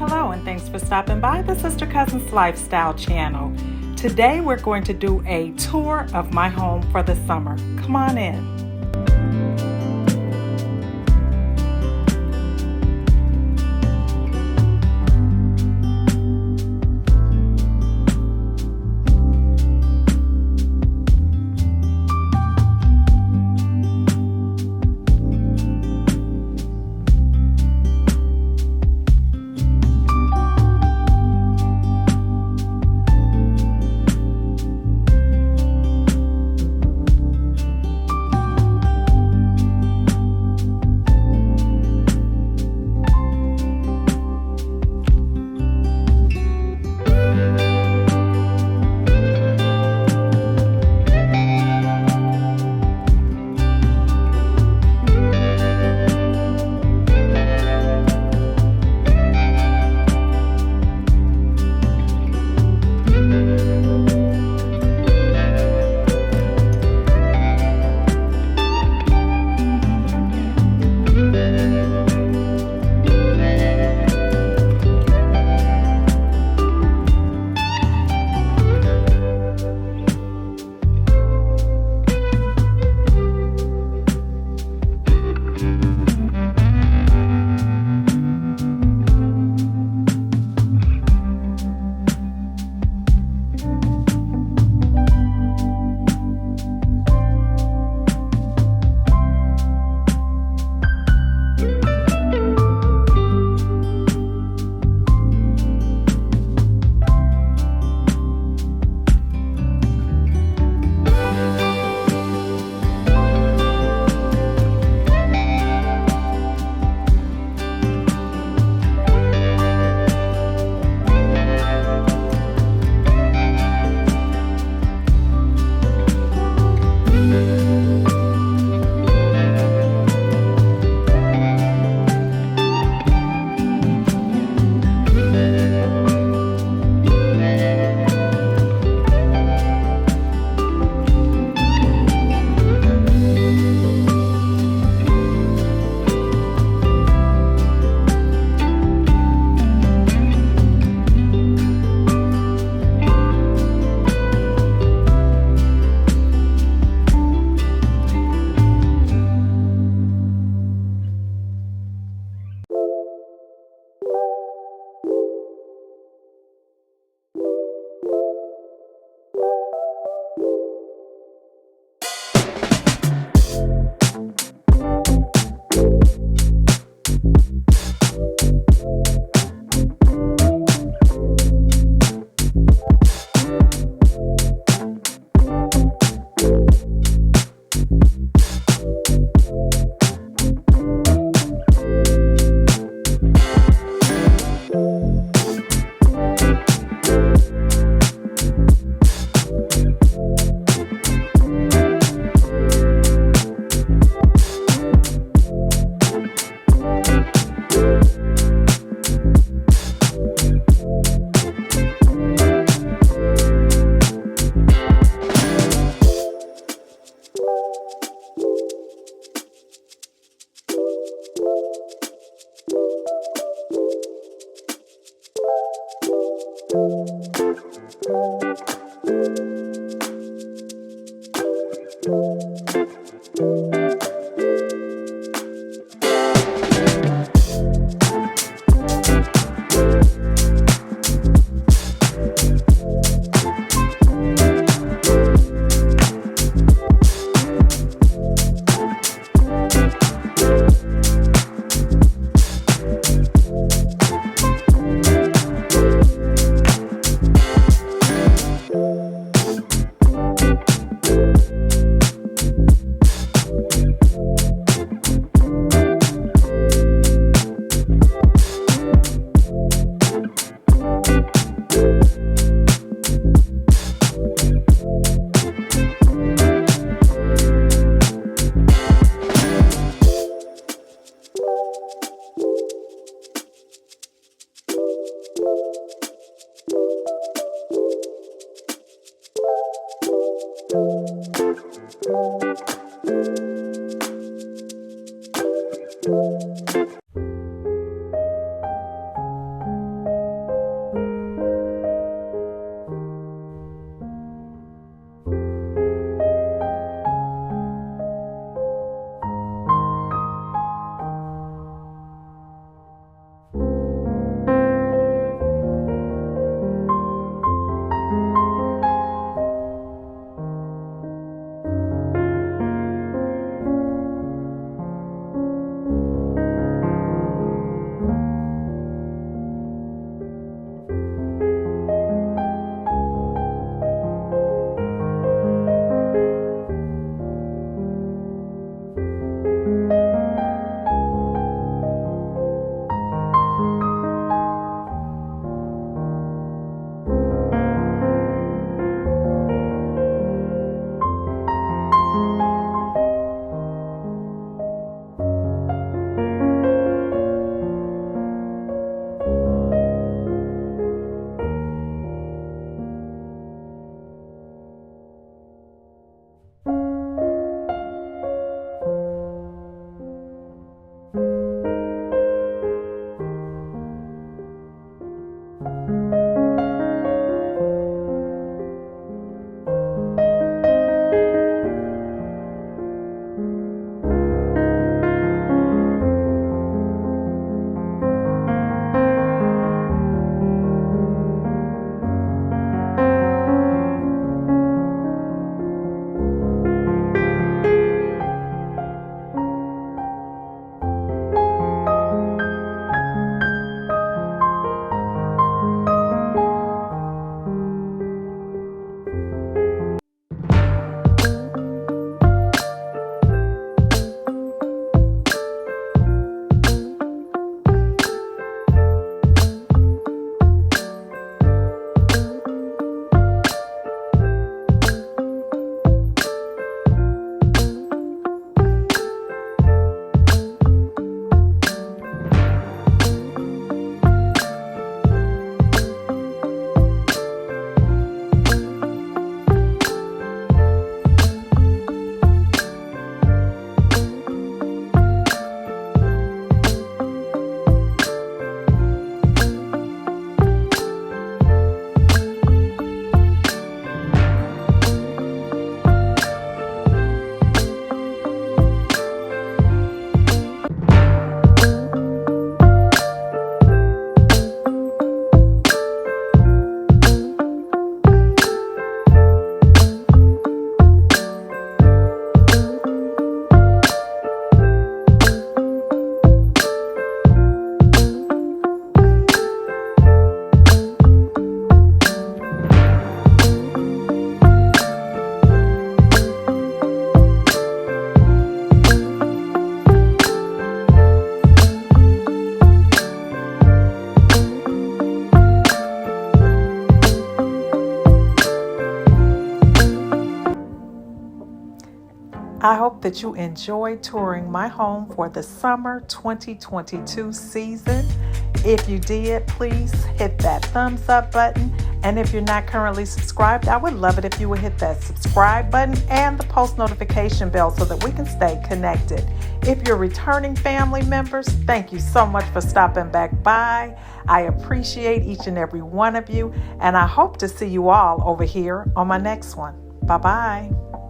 Hello, and thanks for stopping by the Sister Cousins Lifestyle channel. Today we're going to do a tour of my home for the summer. Come on in. I hope that you enjoyed touring my home for the summer 2022 season. If you did, please hit that thumbs up button. And if you're not currently subscribed, I would love it if you would hit that subscribe button and the post notification bell so that we can stay connected. If you're returning family members, thank you so much for stopping back by. I appreciate each and every one of you, and I hope to see you all over here on my next one. Bye-bye.